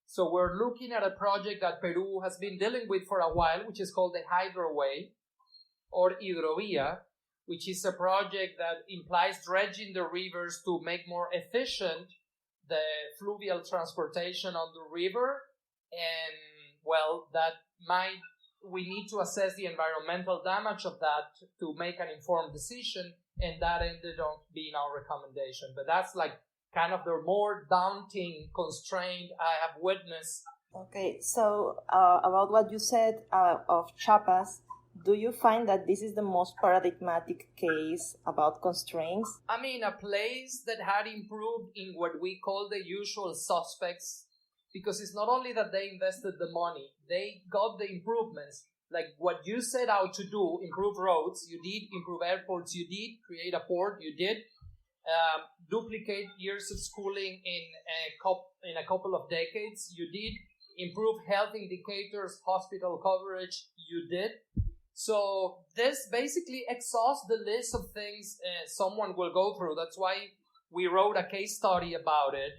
So we're looking at a project that Peru has been dealing with for a while, which is called the Hydroway or Hidrovia, which is a project that implies dredging the rivers to make more efficient the fluvial transportation on the river. And well, we need to assess the environmental damage of that to make an informed decision, and that ended up being our recommendation. But that's like kind of the more daunting constraint I have witnessed. Okay, so about what you said of Chiapas, do you find that this is the most paradigmatic case about constraints? I mean, a place that had improved in what we call the usual suspects, because it's not only that they invested the money, they got the improvements. Like what you set out to do, improve roads, you did, improve airports, you did, create a port, you did, duplicate years of schooling in a couple of decades, you did, improve health indicators, hospital coverage, you did. So this basically exhausts the list of things someone will go through. That's why we wrote a case study about it.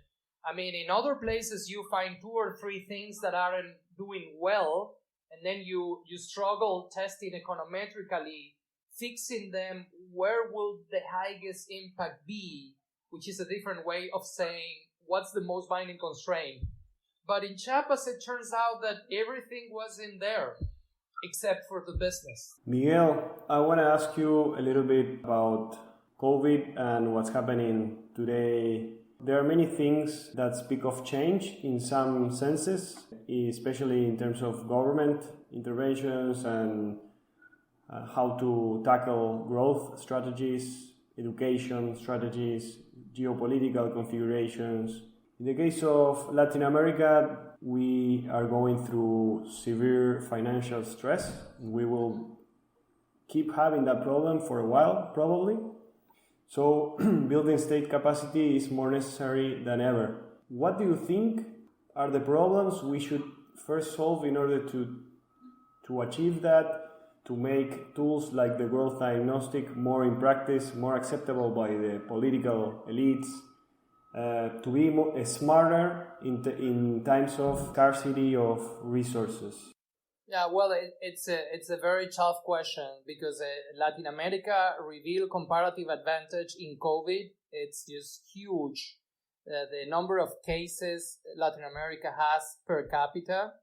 I mean, in other places you find 2 or 3 things that aren't doing well, and then you struggle testing econometrically, fixing them. Where will the highest impact be? Which is a different way of saying what's the most binding constraint. But in Chiapas, it turns out that everything was in there, except for the business. Miguel, I want to ask you a little bit about COVID and what's happening today. There are many things that speak of change in some senses, especially in terms of government interventions and how to tackle growth strategies, education strategies, geopolitical configurations. In the case of Latin America, we are going through severe financial stress. We will keep having that problem for a while, probably. So building state capacity is more necessary than ever. What do you think are the problems we should first solve in order to achieve that, to make tools like the growth diagnostic more in practice, more acceptable by the political elites, to be smarter in times of scarcity of resources? Yeah, well, it's a very tough question because Latin America revealed comparative advantage in COVID. It's just huge. The number of cases Latin America has per capita,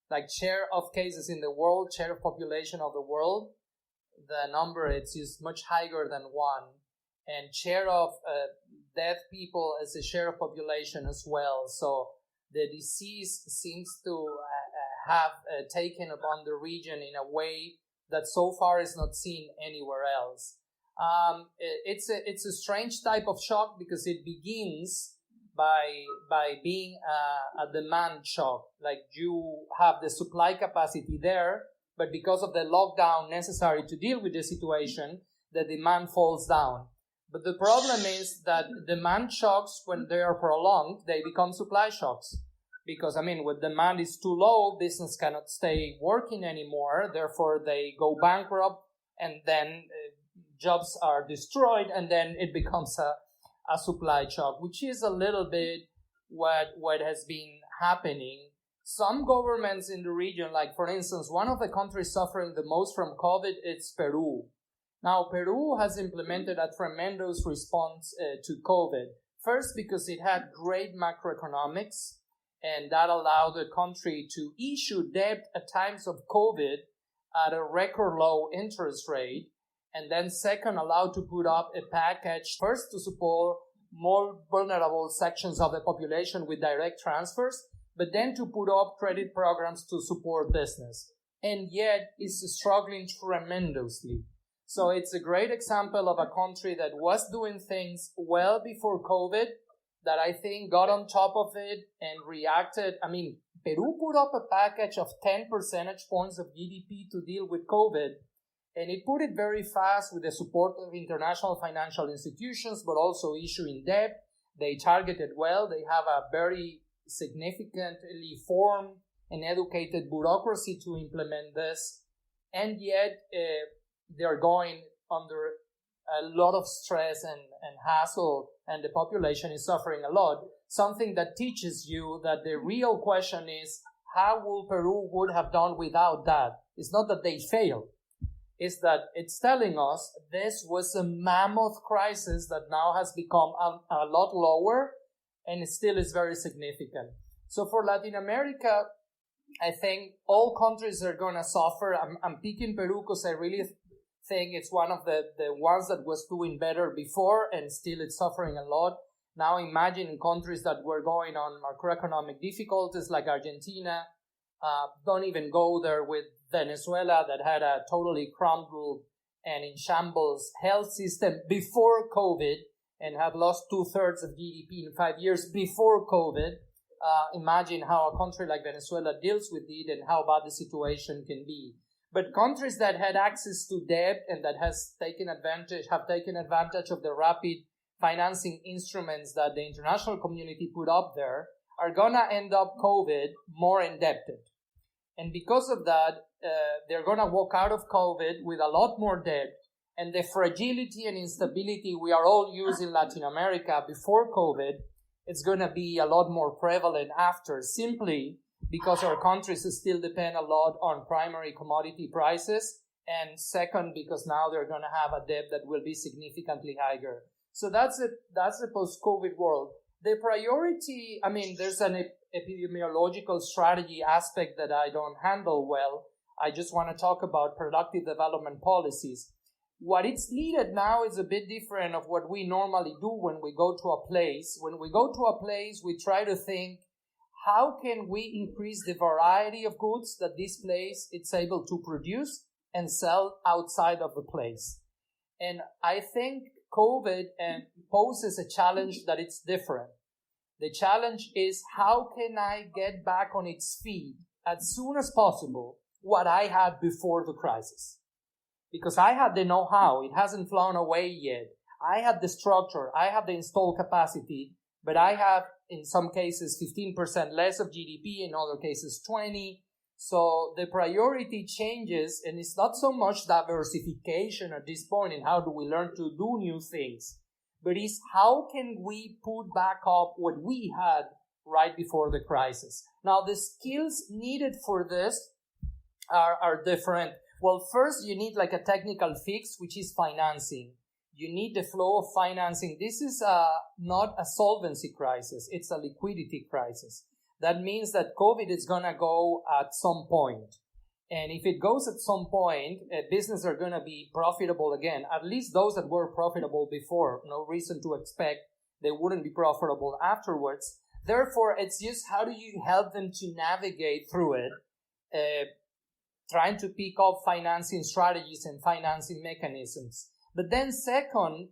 like share of cases in the world, share of population of the world, the number, it's just much higher than 1. And share of dead people as a share of population as well. So the disease seems to have taken upon the region in a way that so far is not seen anywhere else. It's a strange type of shock because it begins by being a demand shock. Like you have the supply capacity there, but because of the lockdown necessary to deal with the situation, the demand falls down. But the problem is that demand shocks, when they are prolonged, they become supply shocks. Because, I mean, when demand is too low, business cannot stay working anymore. Therefore, they go bankrupt, and then jobs are destroyed, and then it becomes a supply shock, which is a little bit what has been happening. Some governments in the region, like, for instance, one of the countries suffering the most from COVID is Peru. Now, Peru has implemented a tremendous response to COVID. First, because it had great macroeconomics, and that allowed the country to issue debt at times of COVID at a record low interest rate. And then second, allowed to put up a package, first to support more vulnerable sections of the population with direct transfers, but then to put up credit programs to support business. And yet is struggling tremendously. So it's a great example of a country that was doing things well before COVID, that I think got on top of it and reacted. I mean, Peru put up a package of 10 percentage points of GDP to deal with COVID, and it put it very fast with the support of international financial institutions, but also issuing debt. They targeted well. They have a very significantly formed and educated bureaucracy to implement this, and yet they're going under a lot of stress and hassle and the population is suffering a lot. Something that teaches you that the real question is, how will Peru would have done without that? It's not that they failed. It's that it's telling us this was a mammoth crisis that now has become a lot lower, and it still is very significant. So for Latin America, I think all countries are going to suffer. I'm picking Peru because I really think it's one of the ones that was doing better before, and still it's suffering a lot. Now imagine in countries that were going on macroeconomic difficulties like Argentina. Don't even go there with Venezuela, that had a totally crumbled and in shambles health system before COVID and have lost 2/3 of GDP in 5 years before COVID. Imagine how a country like Venezuela deals with it and how bad the situation can be. But countries that had access to debt and that have taken advantage of the rapid financing instruments that the international community put up there are going to end up COVID more indebted. And because of that, they're going to walk out of COVID with a lot more debt. And the fragility and instability we are all used in Latin America before COVID, it's going to be a lot more prevalent after, simply because our countries still depend a lot on primary commodity prices. And second, because now they're going to have a debt that will be significantly higher. So that's the post-COVID world. The priority, there's an epidemiological strategy aspect that I don't handle well. I just want to talk about productive development policies. What it's needed now is a bit different of what we normally do when we go to a place. When we go to a place, we try to think, how can we increase the variety of goods that this place is able to produce and sell outside of the place? And I think COVID poses a challenge that it's different. The challenge is, how can I get back on its feet as soon as possible what I had before the crisis? Because I had the know-how. It hasn't flown away yet. I had the structure. I have the installed capacity, but I have, in some cases, 15% less of GDP, in other cases, 20%. So the priority changes, and it's not so much diversification at this point and how do we learn to do new things, but it's how can we put back up what we had right before the crisis. Now, the skills needed for this are different. Well, first, you need like a technical fix, which is financing. You need the flow of financing. This is not a solvency crisis. It's a liquidity crisis. That means that COVID is going to go at some point. And if it goes at some point, businesses are going to be profitable again. At least those that were profitable before. No reason to expect they wouldn't be profitable afterwards. Therefore, it's just how do you help them to navigate through it, trying to pick up financing strategies and financing mechanisms. But then second,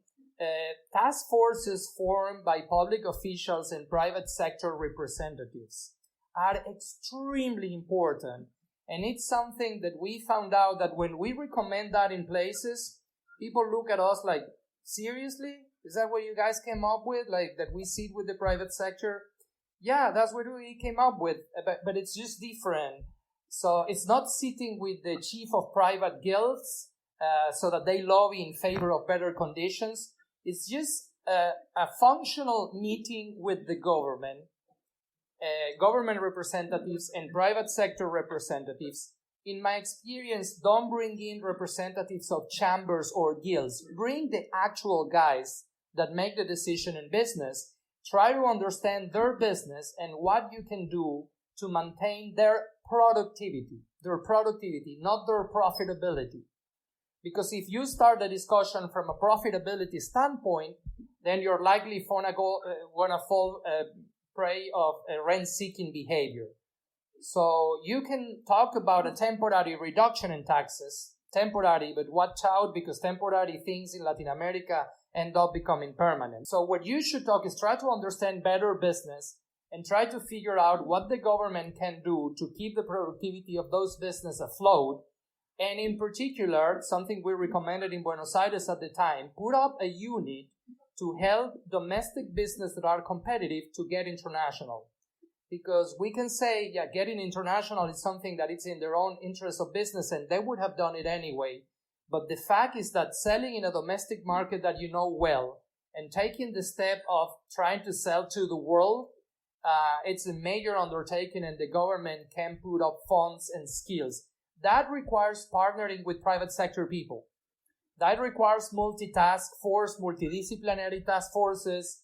task forces formed by public officials and private sector representatives are extremely important. And it's something that we found out that when we recommend that in places, people look at us like, seriously? Is that what you guys came up with? Like that we sit with the private sector? Yeah, that's what we came up with, but it's just different. So it's not sitting with the chief of private guilds so that they lobby in favor of better conditions. It's just a functional meeting with the government representatives and private sector representatives. In my experience, don't bring in representatives of chambers or guilds. Bring the actual guys that make the decision in business. Try to understand their business and what you can do to maintain their productivity, not their profitability. Because if you start the discussion from a profitability standpoint, then you're likely gonna fall prey of a rent-seeking behavior. So you can talk about a temporary reduction in taxes, temporary, but watch out because temporary things in Latin America end up becoming permanent. So what you should talk is try to understand better business and try to figure out what the government can do to keep the productivity of those businesses afloat. And in particular, something we recommended in Buenos Aires at the time, put up a unit to help domestic business that are competitive to get international. Because we can say, yeah, getting international is something that it's in their own interest of business and they would have done it anyway. But the fact is that selling in a domestic market that you know well And taking the step of trying to sell to the world, it's a major undertaking, and the government can put up funds and skills. That requires partnering with private sector people. That requires multidisciplinary task forces.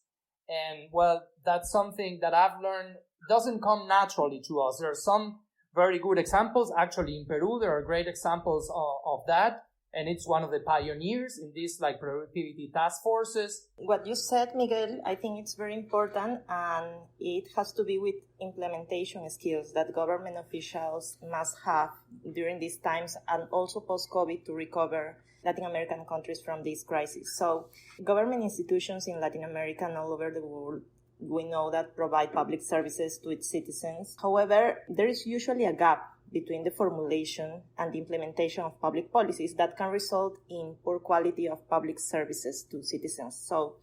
And well, that's something that I've learned doesn't come naturally to us. There are some very good examples. Actually, in Peru, there are great examples of that. And it's one of the pioneers in these like productivity task forces. What you said, Miguel, I think it's very important, and it has to be with implementation skills that government officials must have during these times and also post-COVID to recover Latin American countries from this crisis. So government institutions in Latin America and all over the world, we know that provide public services to its citizens. However, there is usually a gap between the formulation and the implementation of public policies that can result in poor quality of public services to citizens. So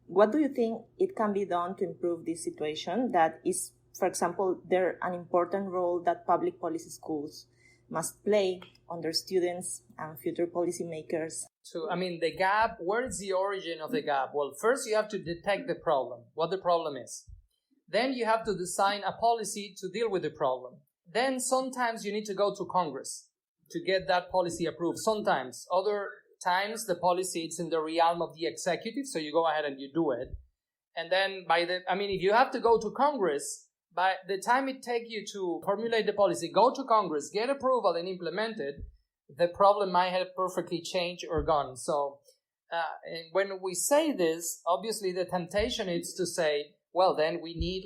what do you think it can be done to improve this situation? That is, for example, there an important role that public policy schools must play on their students and future policymakers. So, the gap, where is the origin of the gap? Well, first you have to detect the problem, what the problem is. Then you have to design a policy to deal with the problem. Then sometimes you need to go to Congress to get that policy approved. Sometimes. Other times the policy is in the realm of the executive, so you go ahead and you do it. And then if you have to go to Congress, by the time it takes you to formulate the policy, go to Congress, get approval and implement it, the problem might have perfectly changed or gone. So and when we say this, obviously the temptation is to say, well, then we need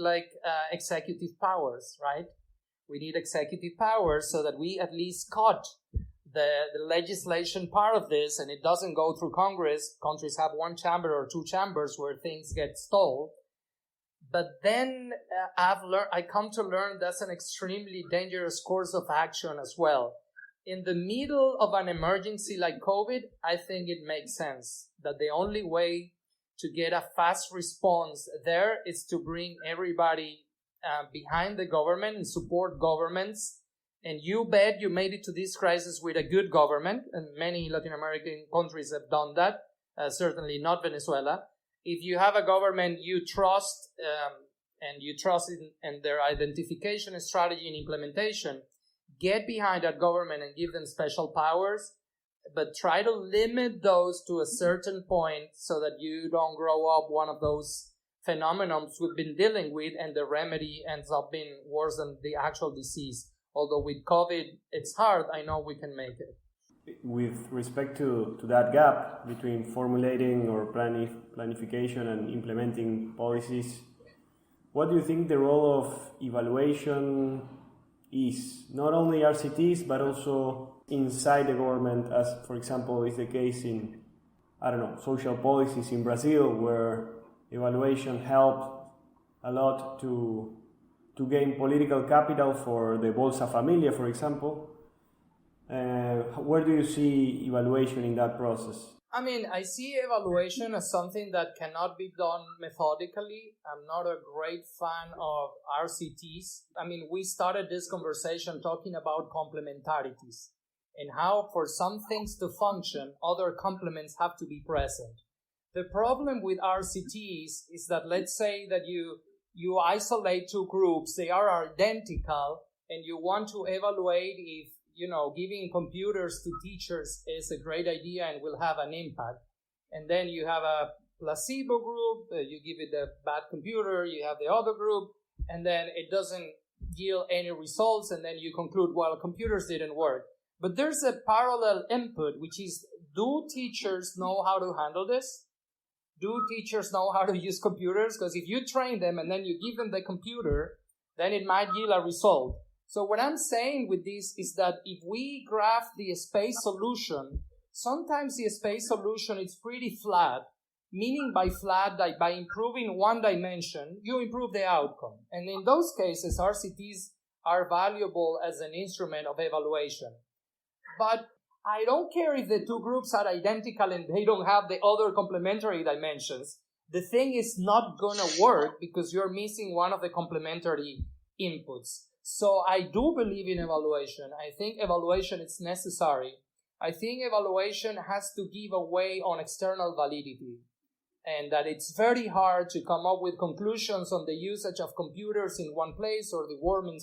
executive powers, right? We need executive powers so that we at least cut the legislation part of this, and it doesn't go through Congress. Countries have one chamber or two chambers where things get stalled. But then I come to learn that's an extremely dangerous course of action as well. In the middle of an emergency like COVID, I think it makes sense that the only way to get a fast response there is to bring everybody behind the government and support governments. And you bet you made it to this crisis with a good government, and many Latin American countries have done that, certainly not Venezuela. If you have a government you trust, and you trust in their identification strategy and implementation, get behind that government and give them special powers, but try to limit those to a certain point so that you don't grow up one of those phenomenons we've been dealing with, and the remedy ends up being worse than the actual disease. Although with COVID, it's hard, I know we can make it. With respect to that gap between formulating or planification and implementing policies, what do you think the role of evaluation is? Not only RCTs, but also inside the government, as, for example, is the case in, social policies in Brazil, where evaluation helped a lot to gain political capital for the Bolsa Familia, for example. Where do you see evaluation in that process? I see evaluation as something that cannot be done methodically. I'm not a great fan of RCTs. We started this conversation talking about complementarities and how for some things to function, other complements have to be present. The problem with RCTs is that, let's say that you isolate two groups, they are identical, and you want to evaluate if, giving computers to teachers is a great idea and will have an impact. And then you have a placebo group, you give it a bad computer, you have the other group, and then it doesn't yield any results, and then you conclude, well, computers didn't work. But there's a parallel input, which is, do teachers know how to handle this? Do teachers know how to use computers? Because if you train them and then you give them the computer, then it might yield a result. So what I'm saying with this is that if we graph the space solution, sometimes the space solution is pretty flat, meaning by flat that by improving one dimension, you improve the outcome. And in those cases, RCTs are valuable as an instrument of evaluation. But I don't care if the two groups are identical and they don't have the other complementary dimensions. The thing is not going to work because you're missing one of the complementary inputs. So I do believe in evaluation. I think evaluation is necessary. I think evaluation has to give away on external validity. and that it's very hard to come up with conclusions on the usage of computers in one place or the warming